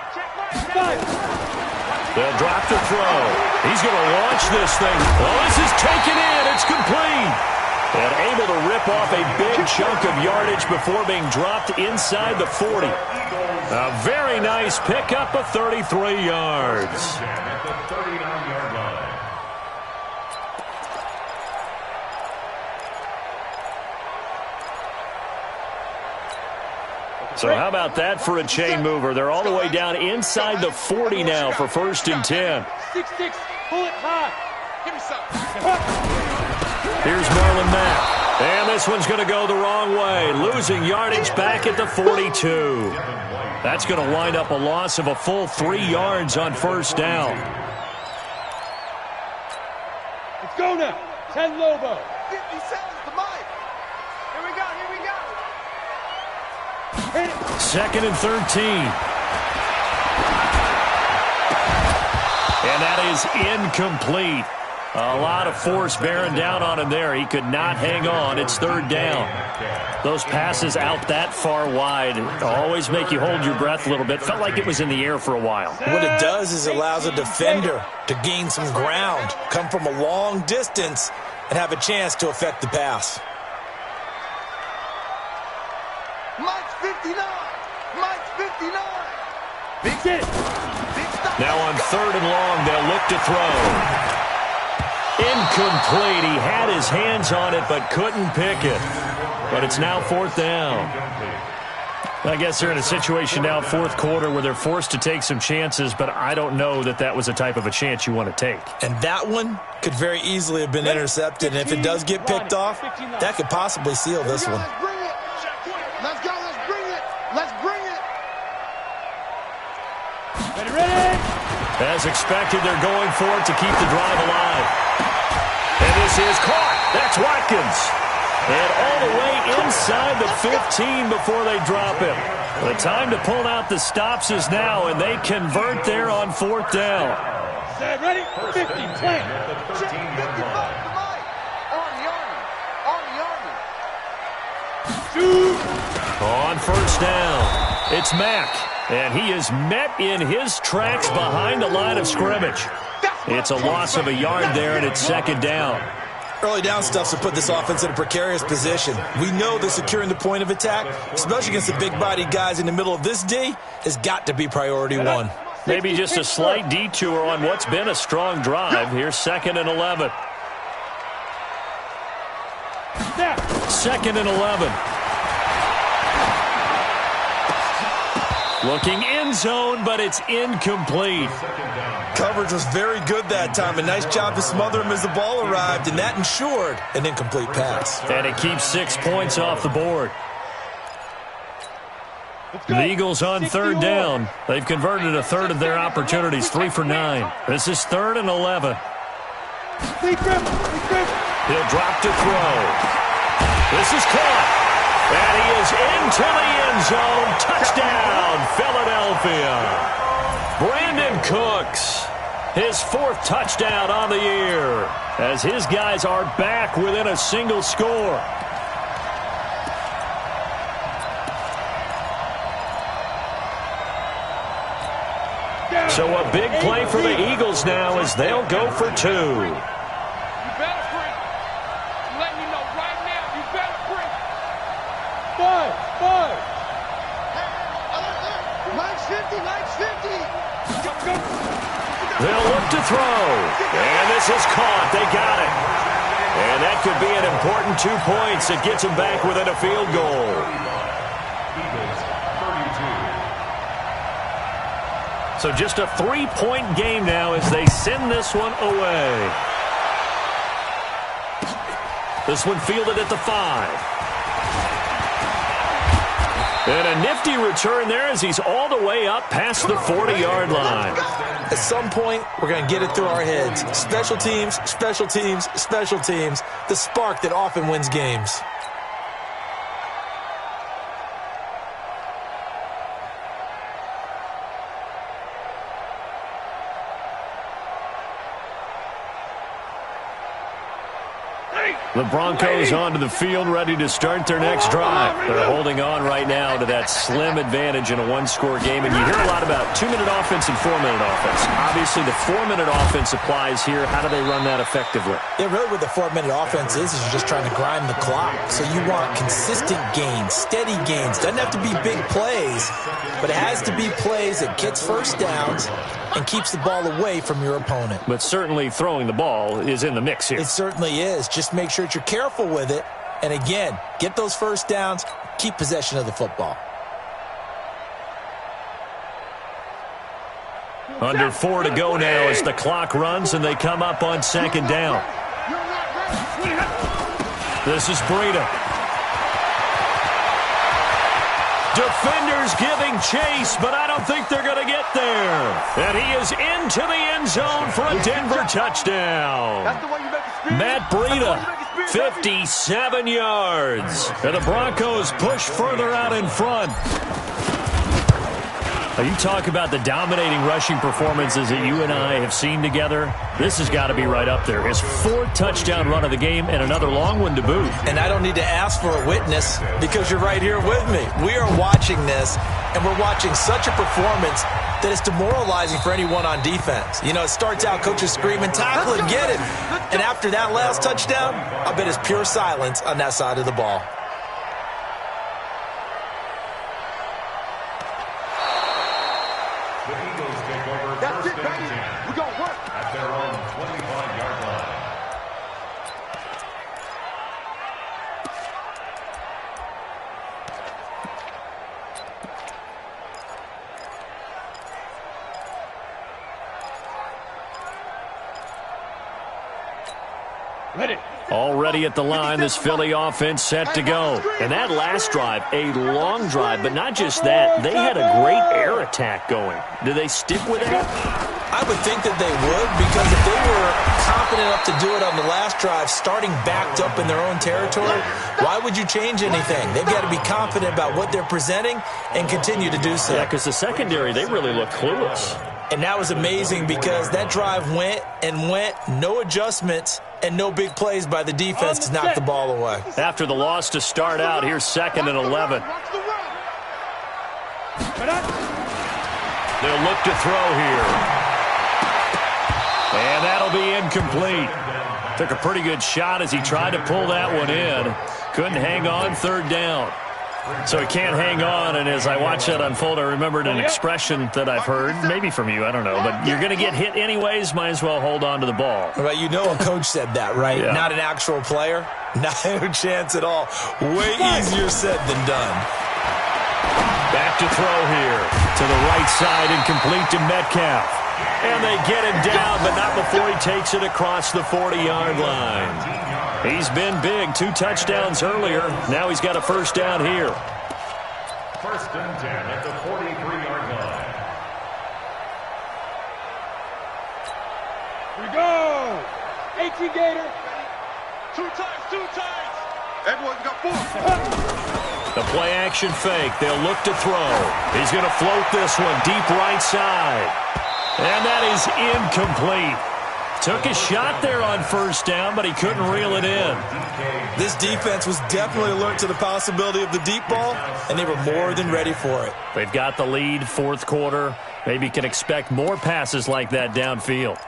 They'll drop the throw. He's going to launch this thing. Oh, this is taken in. It's complete. And able to rip off a big chunk of yardage before being dropped inside the 40. A very nice pickup of 33 yards. So how about that for a chain mover? They're all the way down inside the 40 now for 1st and 10. 6-6, pull it high. Give me something. Here's Marlon Mack. And this one's going to go the wrong way. Losing yardage back at the 42. That's going to wind up a loss of a full 3 yards on first down. Let's go now. 10 Lobo. 50 seconds to Mike. Here we go, here we go. Hit it. 2nd and 13. And that is incomplete. A lot of force bearing down on him there. He could not hang on. It's 3rd down. Those passes out that far wide always make you hold your breath a little bit. Felt like it was in the air for a while. What it does is it allows a defender to gain some ground, come from a long distance, and have a chance to affect the pass. Mike's 59. Mike's 59. Big hit. Big stop. Now on 3rd and long, they'll look to throw. Incomplete. He had his hands on it but couldn't pick it. But it's now 4th down. I guess they're in a situation now, 4th quarter, where they're forced to take some chances, but I don't know that that was the type of a chance you want to take. And that one could very easily have been intercepted. And if it does get picked off, that could possibly seal this one. Let's bring it. Let's go, let's bring it. Let's bring it. Ready, ready. As expected, they're going for it to keep the drive alive. And this is caught. That's Watkins. And all the way inside the 15 before they drop him. The time to pull out the stops is now, and they convert there on 4th down. Set, ready, 50, 10. 55 to Mike. On the Army. On the Army. Shoot. On first down, it's Mack. And he is met in his tracks behind the line of scrimmage. It's a loss of a yard there, and it's 2nd down. Early down stuffs will put this offense in a precarious position. We know that securing the point of attack, especially against the big-bodied guys in the middle of this D, has got to be priority 1. Maybe just a slight detour on what's been a strong drive. Here's 2nd and 11. 2nd and 11. Looking end zone, but it's incomplete. Coverage was very good that time. A nice job to smother him as the ball arrived, and that ensured an incomplete pass. And it keeps 6 points off the board. The Eagles on 3rd down. They've converted a third of their opportunities, 3 for 9. This is 3rd and 11. He'll drop to throw. This is caught. And he is into the end zone. Touchdown, Philadelphia. Brandon Cooks, his 4th touchdown on the year, as his guys are back within a single score. So a big play for the Eagles now as they'll go for 2. You better bring it. Let me know right now. You better bring it. 5. Mike's 50. Mike's 50. They'll look to throw. And this is caught. They got it. And that could be an important 2 points. It gets them back within a field goal. So just a 3-point game now as they send this one away. This one fielded at the 5. And a nifty return there as he's all the way up past the 40-yard line. At some point, we're going to get it through our heads. Special teams, special teams, special teams. The spark that often wins games. The Broncos onto the field, ready to start their next drive. They're holding on right now to that slim advantage in a one-score game. And you hear a lot about 2-minute offense and 4-minute offense. Obviously, the 4-minute offense applies here. How do they run that effectively? Yeah, really what the 4-minute offense is you're just trying to grind the clock. So you want consistent gains, steady gains. Doesn't have to be big plays, but it has to be plays that gets first downs and keeps the ball away from your opponent. But certainly throwing the ball is in the mix here. It certainly is. Just make sure that you're careful with it. And again, get those first downs, keep possession of the football. Under 4 to go now as the clock runs and they come up on 2nd down. This is Breida. Defenders giving chase, but I don't think they're going to get there. And he is into the end zone for a Denver touchdown. That's the way you make it spin. Matt Breida, 57 yards. And the Broncos push further out in front. Now, you talk about the dominating rushing performances that you and I have seen together. This has got to be right up there. His 4th touchdown run of the game and another long one to boot. And I don't need to ask for a witness because you're right here with me. We are watching this, and we're watching such a performance that it's demoralizing for anyone on defense. You know, it starts out coaches screaming, tackle him, get him. And after that last touchdown, I bet it's pure silence on that side of the ball. That's it, baby. We're going to work. At their own 25-yard line. Ready. Already at the line, this Philly offense set to go. And that last drive, a long drive, but not just that. They had a great air attack going. Do they stick with that? I would think that they would, because if they were confident enough to do it on the last drive, starting backed up in their own territory, why would you change anything? They've got to be confident about what they're presenting and continue to do so. Yeah, because the secondary, they really look clueless. And that was amazing because that drive went and went, no adjustments, and no big plays by the defense to knock the ball away. After the loss to start out, here's 2nd and 11. They'll look to throw here. And that'll be incomplete. Took a pretty good shot as he tried to pull that one in. Couldn't hang on 3rd down. So he can't hang on, and as I watched that unfold, I remembered an expression that I've heard, maybe from you, I don't know, but you're going to get hit anyways, might as well hold on to the ball. Well, you know a coach said that, right? Yeah. Not an actual player. No chance at all. Way easier said than done. Back to throw here. To the right side and complete to Metcalf. And they get him down, but not before he takes it across the 40-yard line. He's been big. 2 touchdowns earlier. Now he's got a 1st down here. 1st and 10 at the 43-yard line. Here we go. 18 Gator. 2 times. Everyone's got 4. The play action fake. They'll look to throw. He's going to float this one deep right side. And that is incomplete. Took a shot there on 1st down, but he couldn't reel it in. This defense was definitely alert to the possibility of the deep ball, and they were more than ready for it. They've got the lead, 4th quarter. Maybe can expect more passes like that downfield.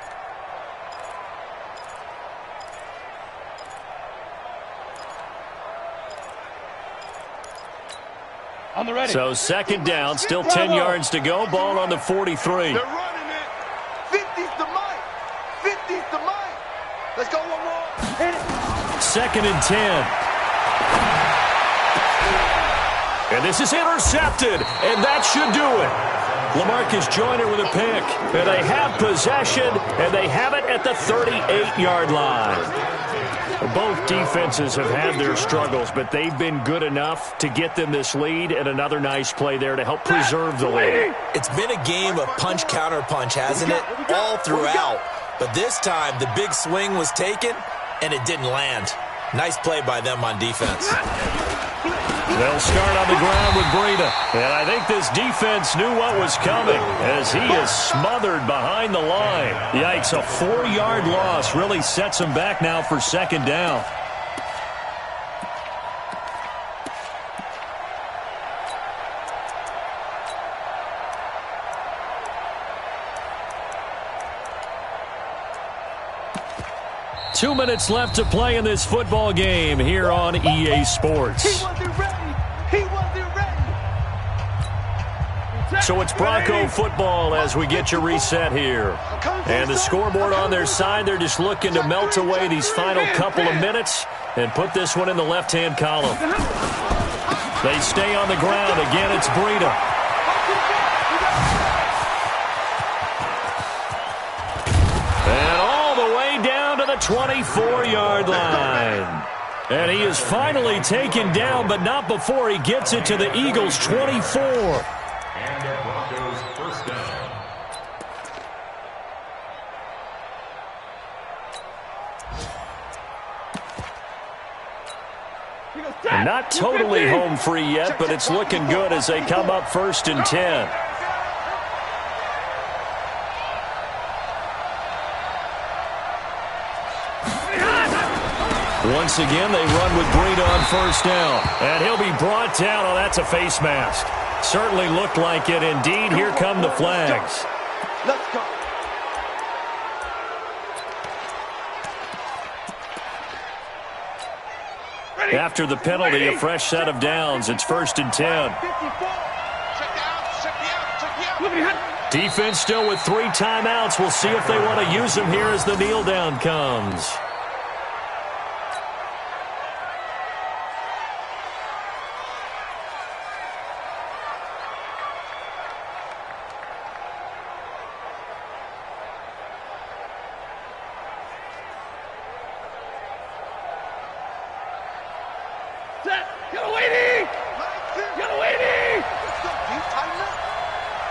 On the ready. So 2nd down, still 10 yards to go. Ball on the 43. They're running it. 50's the mic. 50's the mic. Let's go one more. 2nd and 10. And this is intercepted, and that should do it. LaMarcus Joyner with a pick. And they have possession, and they have it at the 38-yard line. Both defenses have had their struggles, but they've been good enough to get them this lead, and another nice play there to help preserve the lead. It's been a game of punch-counter-punch, hasn't it? All throughout. But this time, the big swing was taken, and it didn't land. Nice play by them on defense. They'll start on the ground with Breida. And I think this defense knew what was coming as he is smothered behind the line. Yikes, a 4-yard loss really sets him back now for 2nd down. Two minutes left to play in this football game here on EA Sports. He wasn't ready. He wasn't ready. So it's Bronco football as we get you reset here. And the scoreboard on their side, they're just looking to melt away these final couple of minutes and put this one in the left-hand column. They stay on the ground. Again, it's Breida. And all the way down to the 24-yard line. And he is finally taken down, but not before he gets it to the Eagles' 24. And the Broncos first down. And not totally home free yet, but it's looking good as they come up 1st and 10. Once again, they run with Breida on 1st down. And he'll be brought down. Oh, that's a face mask. Certainly looked like it. Indeed, here come the flags. Let's go. After the penalty, a fresh set of downs. It's 1st and 10. Defense still with 3 timeouts. We'll see if they want to use them here as the kneel down comes.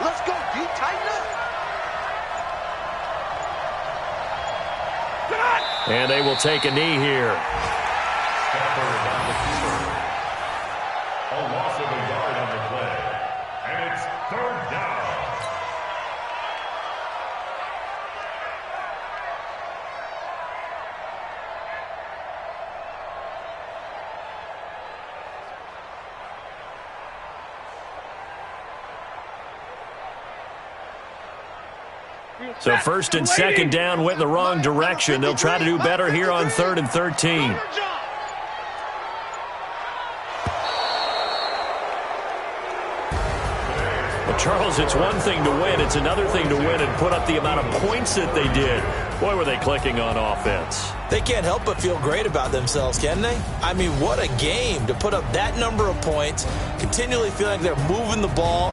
Let's go, D. Tighten up. And they will take a knee here. A loss of a yard on the play. And it's 3rd down. So 1st and 2nd down went in the wrong direction. They'll try to do better here on 3rd and 13. Well, Charles, it's one thing to win. It's another thing to win and put up the amount of points that they did. Boy, were they clicking on offense. They can't help but feel great about themselves, can they? I mean, what a game to put up that number of points, continually feeling like they're moving the ball.